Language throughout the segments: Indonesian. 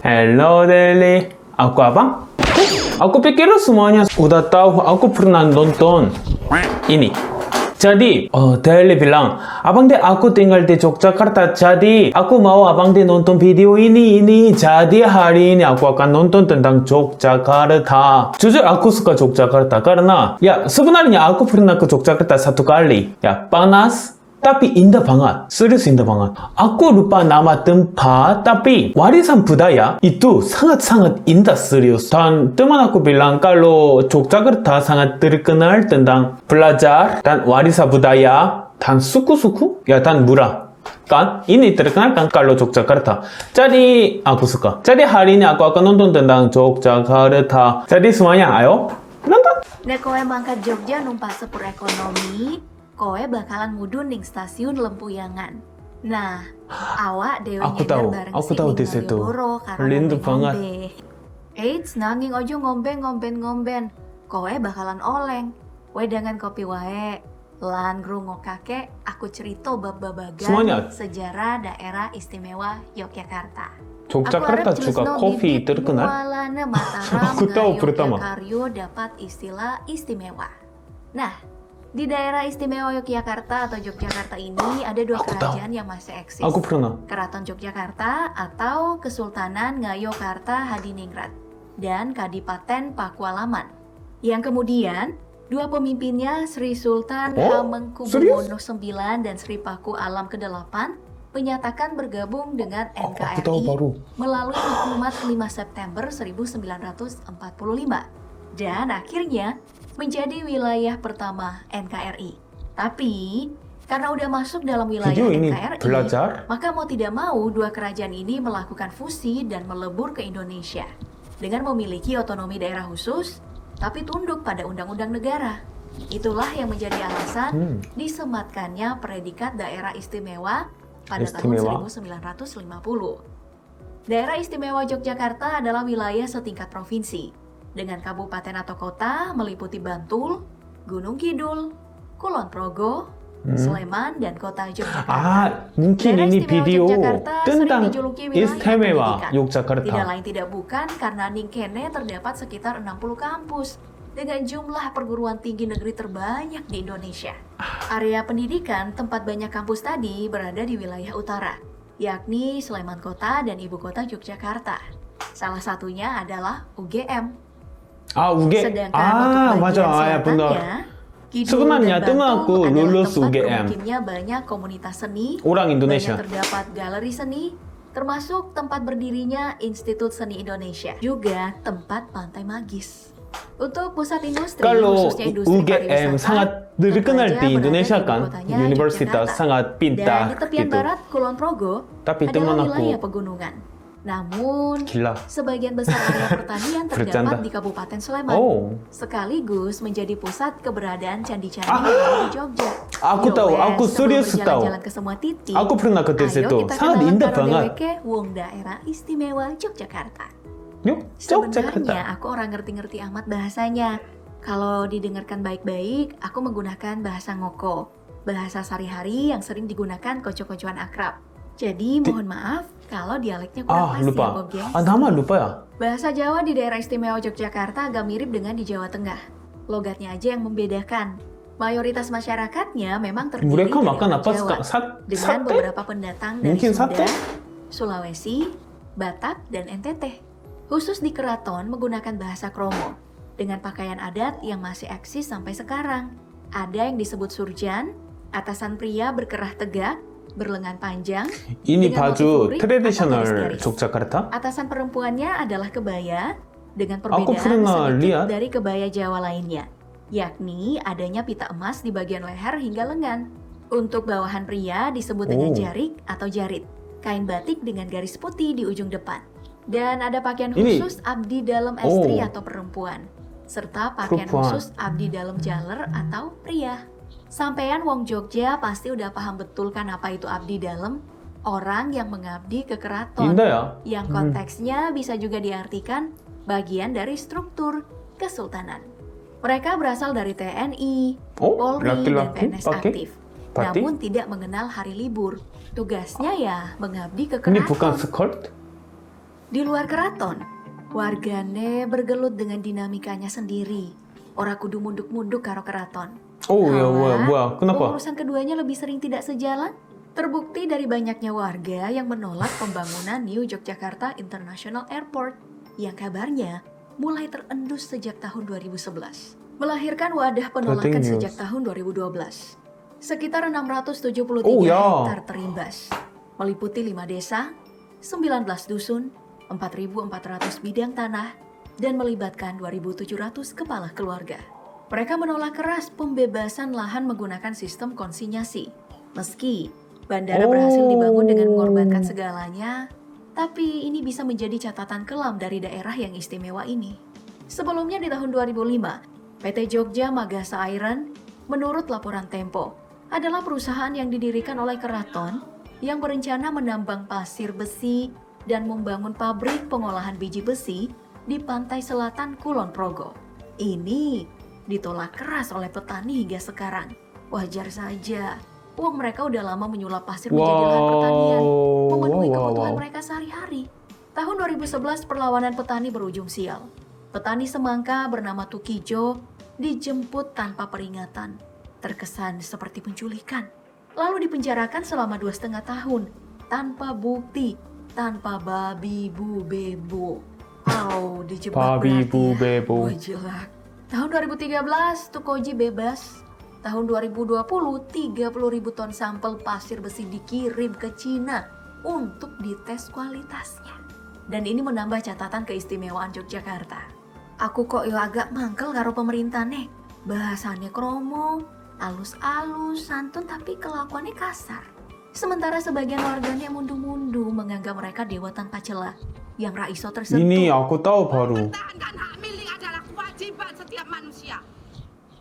Hello Deli, aku abang? Aku pikir semuanya udah tahu aku pernah nonton ini. Jadi, Deli bilang, abang deh aku tinggal di Yogyakarta. Jadi, aku mau abang deh nonton video ini. Jadi, hari ini aku akan nonton tentang Yogyakarta. Jujur aku suka Yogyakarta karena, ya sebenarnya aku pernah ke Yogyakarta satu kali. Ya, panas. Tapi indah banget. Serius indah banget. Aku lupa nama tempat, tapi warisan budaya itu sangat-sangat indah serius. Dan teman aku bilang kalau Yogyakarta sangat terkenal tentang belajar dan warisan budaya dan suku-suku, ya dan murah. Kan ini terkenal kan kalau Yogyakarta. Jadi aku suka. Jadi hari ini aku akan nonton tentang Yogyakarta. Jadi semuanya ayo nonton. Nek kowe mangkat Jogja numpak sepur ekonomi, kowe bakalan mudun ning stasiun Lempuyangan. Nah, awak dewe nyadar bareng aku tahu di situ. Lindu banget. Eits, nanging ojo ngomben. Kowe bakalan oleng. Wedangan kopi wae. Lan ngrungokake aku cerita bab-babagan sejarah daerah istimewa Yogyakarta. Yogyakarta juga kopi terkenal. Aku tahu pertama. Karyo dapat istilah istimewa. Nah, di daerah istimewa Yogyakarta atau Yogyakarta ini ada dua kerajaan yang masih eksis. Aku pernah. Keraton Yogyakarta atau Kesultanan Ngayogyakarta Hadiningrat dan Kadipaten Pakualaman. Yang kemudian dua pemimpinnya Sri Sultan Hamengkubuwono IX dan Sri Paku Alam ke-8 menyatakan bergabung dengan NKRI melalui maklumat 5 September 1945 dan akhirnya menjadi wilayah pertama NKRI. Tapi, karena udah masuk dalam wilayah NKRI, maka mau tidak mau dua kerajaan ini melakukan fusi dan melebur ke Indonesia dengan memiliki otonomi daerah khusus, tapi tunduk pada undang-undang negara. Itulah yang menjadi alasan disematkannya predikat daerah istimewa pada tahun 1950. Daerah istimewa Yogyakarta adalah wilayah setingkat provinsi dengan kabupaten atau kota meliputi Bantul, Gunung Kidul, Kulon Progo, Sleman, dan kota Yogyakarta. Mungkin ini video tentang istimewa Yogyakarta. Tidak lain tidak bukan karena ning kene terdapat sekitar 60 kampus dengan jumlah perguruan tinggi negeri terbanyak di Indonesia. Area pendidikan tempat banyak kampus tadi berada di wilayah utara, yakni Sleman Kota dan ibu kota Yogyakarta. Salah satunya adalah UGM. Sedangkan untuk bagian selatannya, Kidul dan Bantul adalah tempat bermukimnya banyak komunitas seni, orang Indonesia. banyak terdapat galeri seni, termasuk tempat berdirinya Institut Seni Indonesia, juga tempat pantai magis. Untuk pusat industri, khususnya industri UGM sangat terkenal di Indonesia kan, universitas sangat pintar. Dan di tepian barat Kulon Progo adalah wilayah pegunungan. Namun, sebagian besar area pertanian terdapat di Kabupaten Sleman, sekaligus menjadi pusat keberadaan candi-candi di Jogja. Aku tahu, aku serius tahu. Jalan ke semua titik. Aku pernah ke situ, sangat indah banget. Wong daerah istimewa Yogyakarta. Yogyakarta. Sebenarnya aku orang ngerti-ngerti amat bahasanya. Kalau didengarkan baik-baik, aku menggunakan bahasa ngoko, bahasa sehari-hari yang sering digunakan kocok-kocokan akrab. Jadi mohon maaf kalau dialeknya kurang pas lupa. ya Bob Gengs. Nama lupa ya? Bahasa Jawa di daerah istimewa Yogyakarta agak mirip dengan di Jawa Tengah. Logatnya aja yang membedakan. Mayoritas masyarakatnya memang terdiri dari orang Jawa dengan beberapa pendatang dari Sunda, Sulawesi, Batak, dan NTT. Khusus di keraton menggunakan bahasa Kromo dengan pakaian adat yang masih eksis sampai sekarang. Ada yang disebut surjan, atasan pria berkerah tegak, berlengan panjang. Ini baju tradisional Yogyakarta. Atasan perempuannya adalah kebaya dengan perbedaan sedikit dari kebaya Jawa lainnya, yakni adanya pita emas di bagian leher hingga lengan. Untuk bawahan pria disebut dengan jarik atau jarit, kain batik dengan garis putih di ujung depan. Dan ada pakaian khusus abdi dalam estri atau perempuan, serta pakaian khusus abdi dalam jaler atau pria. Sampean wong Jogja pasti udah paham betul kan apa itu abdi dalem? Orang yang mengabdi ke keraton. Indah ya? Yang konteksnya bisa juga diartikan bagian dari struktur kesultanan. Mereka berasal dari TNI, Polri, dan PNS aktif. Namun tidak mengenal hari libur. Tugasnya ya mengabdi ke keraton. Ini bukan skirt? Di luar keraton, wargane bergelut dengan dinamikanya sendiri. Ora kudu munduk-munduk karo keraton. Oh ya, Malah, wah, kenapa? urusan keduanya lebih sering tidak sejalan. Terbukti dari banyaknya warga yang menolak pembangunan New Yogyakarta International Airport yang kabarnya mulai terendus sejak tahun 2011. Melahirkan wadah penolakan Breaking sejak news. tahun 2012. Sekitar 673 Oh, ya. hektar terimbas, meliputi 5 desa, 19 dusun, 4.400 bidang tanah, dan melibatkan 2.700 kepala keluarga. Mereka menolak keras pembebasan lahan menggunakan sistem konsinyasi. Meski bandara berhasil dibangun dengan mengorbankan segalanya, tapi ini bisa menjadi catatan kelam dari daerah yang istimewa ini. Sebelumnya di tahun 2005, PT Jogja Magasa Iron, menurut laporan Tempo, adalah perusahaan yang didirikan oleh keraton yang berencana menambang pasir besi dan membangun pabrik pengolahan biji besi di pantai selatan Kulon Progo. Ini ditolak keras oleh petani hingga sekarang. Wajar saja, uang mereka udah lama menyulap pasir menjadi lahan pertanian, memenuhi kebutuhan mereka sehari-hari. Tahun 2011 perlawanan petani berujung sial. Petani semangka bernama Tukijo dijemput tanpa peringatan, terkesan seperti penculikan. Lalu dipenjarakan selama 2,5 tahun, tanpa bukti, tanpa babi bu bebo. Oh, dijebak Babi berarti bu ya. bebo. Wah, jelek. Tahun 2013, Tukoji bebas. Tahun 2020, 30.000 ton sampel pasir besi dikirim ke Cina untuk dites kualitasnya. Dan ini menambah catatan keistimewaan Yogyakarta. Aku kok yo agak mangkel karo pemerintah nih. Bahasannya kromo, alus-alus, santun tapi kelakuannya kasar. Sementara sebagian warganya mundu-mundu menganggap mereka dewa tanpa celah yang raiso tersentuh. Ini aku tahu baru. Mempertahankan hak milik adalah kewajiban setiap manusia.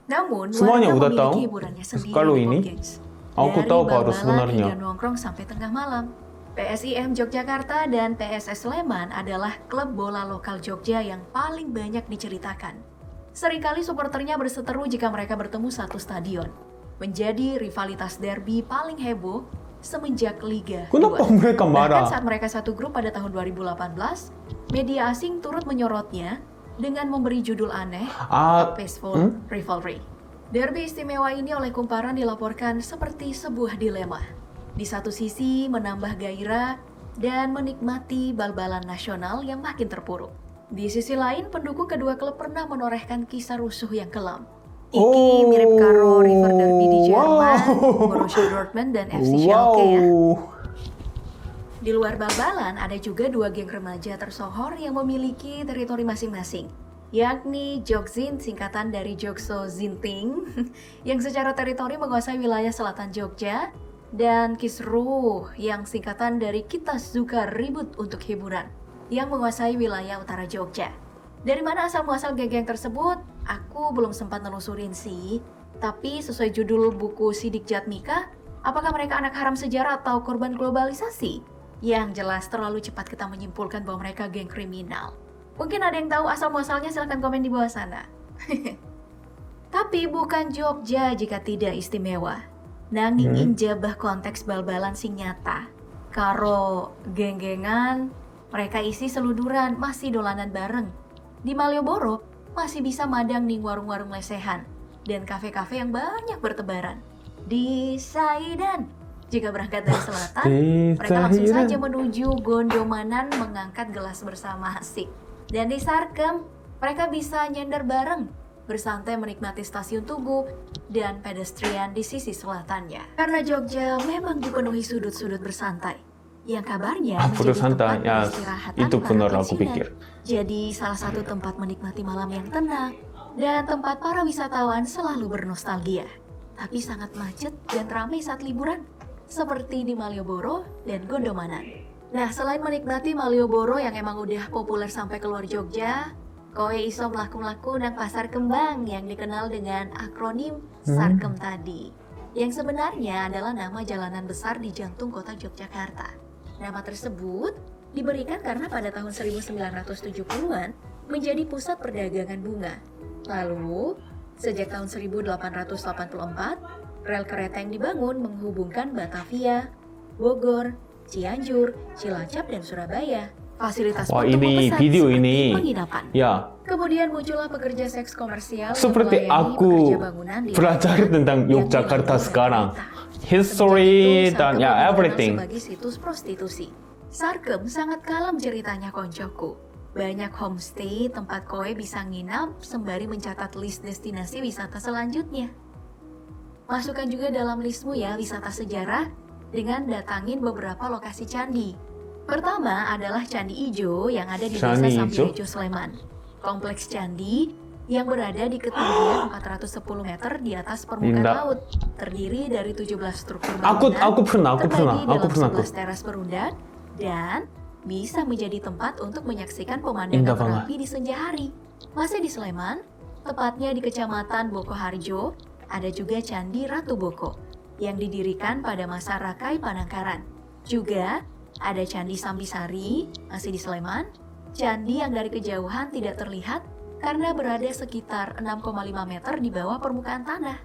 Namun, Semuanya warga udah memiliki tahu. hiburannya sendiri Kalau di ini, Pop Gengs. aku Dari tahu baru bal-balan sebenarnya. hingga nongkrong sampai tengah malam. PSIM Yogyakarta dan PSS Sleman adalah klub bola lokal Jogja yang paling banyak diceritakan. Seringkali supporternya berseteru jika mereka bertemu satu stadion. Menjadi rivalitas derby paling heboh semenjak Liga 2. Kenapa mereka Bahkan marah? saat mereka satu grup pada tahun 2018, media asing turut menyorotnya dengan memberi judul aneh, A Peaceful Rivalry. Derby istimewa ini oleh kumparan dilaporkan seperti sebuah dilema. Di satu sisi menambah gairah dan menikmati bal-balan nasional yang makin terpuruk. Di sisi lain, pendukung kedua klub pernah menorehkan kisah rusuh yang kelam. Iki mirip karo River Derby di Jerman, Borussia Dortmund dan FC Schalke ya. Di luar bal-balan, ada juga 2 geng remaja tersohor yang memiliki teritori masing-masing, yakni Jokzin, singkatan dari Jokso Zinting, yang secara teritori menguasai wilayah selatan Jogja, dan Kisruh, yang singkatan dari Kita Suka Ribut untuk Hiburan, yang menguasai wilayah utara Jogja. Dari mana asal-muasal geng-geng tersebut, aku belum sempat nelusurin sih. Tapi sesuai judul buku Sidik Jatmika, apakah mereka anak haram sejarah atau korban globalisasi? Yang jelas terlalu cepat kita menyimpulkan bahwa mereka geng kriminal. Mungkin ada yang tahu asal-muasalnya, silahkan komen di bawah sana. Tapi bukan Jogja jika tidak istimewa. Nanging injabah konteks bal-balan sing nyata. Karo geng-gengan, mereka isi seluduran, masih dolanan bareng. Di Malioboro masih bisa madang ning warung-warung lesehan dan kafe-kafe yang banyak bertebaran. Di Saidan, jika berangkat dari selatan, mereka langsung saja menuju Gondomanan mengangkat gelas bersama asik. Dan di Sarkem, mereka bisa nyender bareng, bersantai menikmati stasiun Tugu dan pedestrian di sisi selatannya. Karena Jogja memang dipenuhi sudut-sudut bersantai. Yang kabarnya menjadi tempat ya, peristirahatan itu para benar aku pensiunan. pikir. Jadi salah satu tempat menikmati malam yang tenang dan tempat para wisatawan selalu bernostalgia. Tapi sangat macet dan ramai saat liburan, seperti di Malioboro dan Gondomanan. Nah, selain menikmati Malioboro yang emang udah populer sampai keluar Jogja, kowe iso mlaku-mlaku nang Pasar Kembang yang dikenal dengan akronim Sarkem tadi, yang sebenarnya adalah nama jalanan besar di jantung kota Yogyakarta. Nama tersebut diberikan karena pada tahun 1970-an menjadi pusat perdagangan bunga. Lalu, sejak tahun 1884, rel kereta yang dibangun menghubungkan Batavia, Bogor, Cianjur, Cilacap, dan Surabaya. fasilitas Wah, untuk ini memesan video seperti ini. penginapan. Ya, Kemudian muncullah pekerja seks komersial seperti yang melayani aku pekerja bangunan di belajar Indonesia tentang yang Yogyakarta dilayani sekarang. oleh pemerintah. History Semenjak itu, dan Sarkem ya dikenal everything. sebagai situs prostitusi. Sarkem sangat kalem ceritanya koncoku. Banyak homestay tempat kowe bisa nginap sembari mencatat list destinasi wisata selanjutnya. Masukkan juga dalam listmu ya wisata sejarah dengan datangin beberapa lokasi candi. Pertama adalah Candi Ijo yang ada di Desa Candi Ijo? Sambirejo, Sleman. Kompleks candi yang berada di ketinggian 410 meter di atas permukaan Indah. laut, terdiri dari 17 struktur Aku bangunan, pernah. terbagi dalam 11 teras berundak, dan bisa menjadi tempat untuk menyaksikan pemandangan Indah banget. terapi di senja hari. Masih di Sleman, tepatnya di Kecamatan Bokoharjo, ada juga Candi Ratu Boko yang didirikan pada masa Rakai Panangkaran. Juga ada Candi Sambisari, masih di Sleman, candi yang dari kejauhan tidak terlihat karena berada sekitar 6,5 meter di bawah permukaan tanah.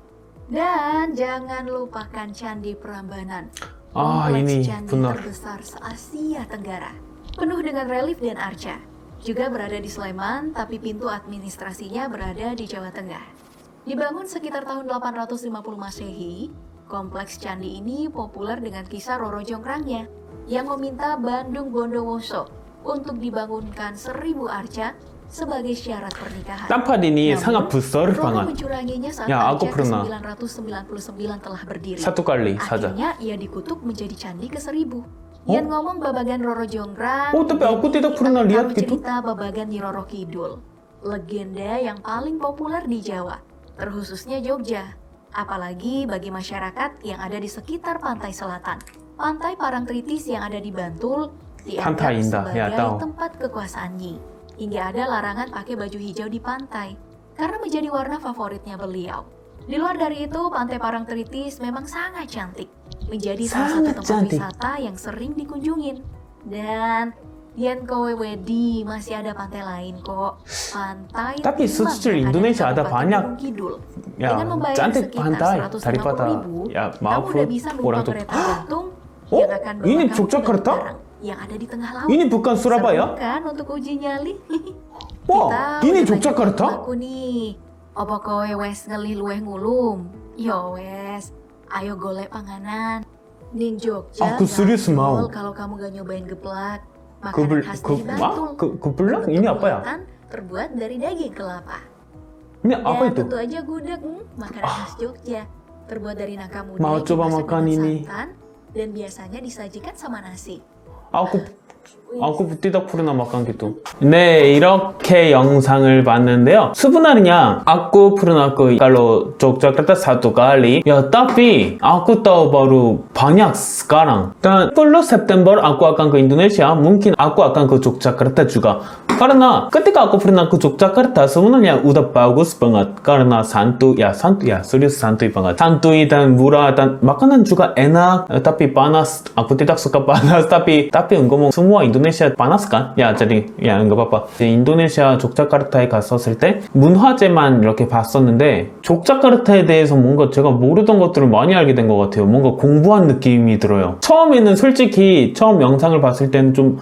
Dan jangan lupakan Candi Prambanan, Ah, kompleks ini candi benar. terbesar se-Asia Tenggara, penuh dengan relief dan arca. Juga berada di Sleman, tapi pintu administrasinya berada di Jawa Tengah. Dibangun sekitar tahun 850 Masehi, kompleks candi ini populer dengan kisah Roro Jonggrangnya yang meminta Bandung Bondowoso untuk dibangunkan 1000 arca sebagai syarat pernikahan. Tempat ini Namun, sangat besar Roro banget. mencuranginya saat Ya, aku arca pernah. ke-999 telah berdiri. Satu kali saja. Akhirnya ia dikutuk menjadi candi ke-1000. Yan ngomong Babagan Roro Jonggrang. Oh, tapi aku ini tidak pernah akan lihat taruh gitu. cerita Babagan Nyi Roro Kidul, legenda yang paling populer di Jawa, terkhususnya Jogja. Apalagi bagi masyarakat yang ada di sekitar pantai selatan. Pantai Parangtritis yang ada di Bantul dianggap Pantai indah, ya, sebagai tahu. tempat kekuasaan Nyi. Hingga ada larangan pakai baju hijau di pantai karena menjadi warna favoritnya beliau. Di luar dari itu, Pantai Parangtritis memang sangat cantik, menjadi salah satu Sangat tempat cantik. wisata yang sering dikunjungin. Dan Yen Kowe Wedi masih ada pantai lain kok. Pantai Tapi Tilang sejujurnya yang ada di Indonesia ada Kabupaten banyak. Gunung Kidul. Ya, Dengan membayar cantik sekitar pantai 150.000, daripada ya kamu maupun udah bisa orang numpang tua. kereta gantung Oh, yang akan bawa ini kamu ke Yogyakarta? Barang yang ada di tengah laut. Ini bukan Surabaya? Seru kan untuk uji nyali? Wah, ini Yogyakarta? Aku nih. Apa kowe wes ngelih luweh ngulum? Yo wes, ayo golek panganan. Ning Jogja Aku serius gaul mau. kalau kamu gak nyobain geplak. Makanan Gebel- khas ge- dari Bantul. geblak ini apa ya? Buatan terbuat dari daging kelapa. Ini apa Dan itu? tentu aja gudeg, makanan khas Jogja. Terbuat dari nangka muda Mau yang coba dimasak makan dengan ini. santan, dan biasanya disajikan sama nasi. Aku tidak pernah makan gitu. 네, 이렇게 영상을 봤는데요. Sebenarnya aku pernah ke kalau Yogyakarta satu kali. Ya, tapi aku tahu baru banyak sekarang. Dan 10 September aku akan ke Indonesia. Mungkin aku akan ke Yogyakarta juga. Karena ketika aku pernah ke Yogyakarta sebenarnya udah bagus banget. Karena santuy, serius santuy banget. Santuy dan murah dan makanan juga enak. Tapi panas. Aku tidak suka panas. Tapi ngomong semua Indonesia panas kan? Ya, jadi ya nggak apa-apa. 인도네시아 조카르타에 갔었을 때 문화재만 이렇게 봤었는데 조카르타에 대해서 뭔가 제가 모르던 것들을 많이 알게 된 것 같아요. 뭔가 공부한 느낌이 들어요. 처음에는 솔직히 처음 영상을 봤을 때는 좀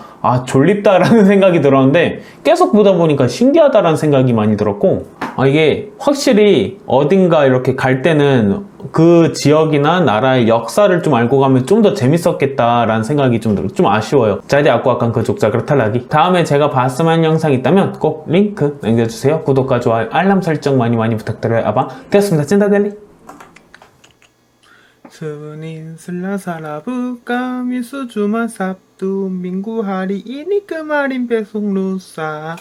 졸립다라는 생각이 들었는데 계속 보다 보니까 신기하다라는 생각이 많이 들었고 이게 확실히 어딘가 이렇게 갈 때는 그 지역이나 나라의 역사를 좀 알고 가면 좀 더 재밌었겠다라는 생각이 좀 아쉬워요. jadi aku akan ke Yogyakarta lagi. 다음에 제가 봤으면 하는 영상 있다면 꼭 링크 남겨주세요. 구독과 좋아요, 알람 설정 많이 됐부탁드려요. 아방 되었습니다. 찐다델리. Senin Selasa Rabu Kamis Jumat Sabtu Minggu hari ini kemarin besok lusa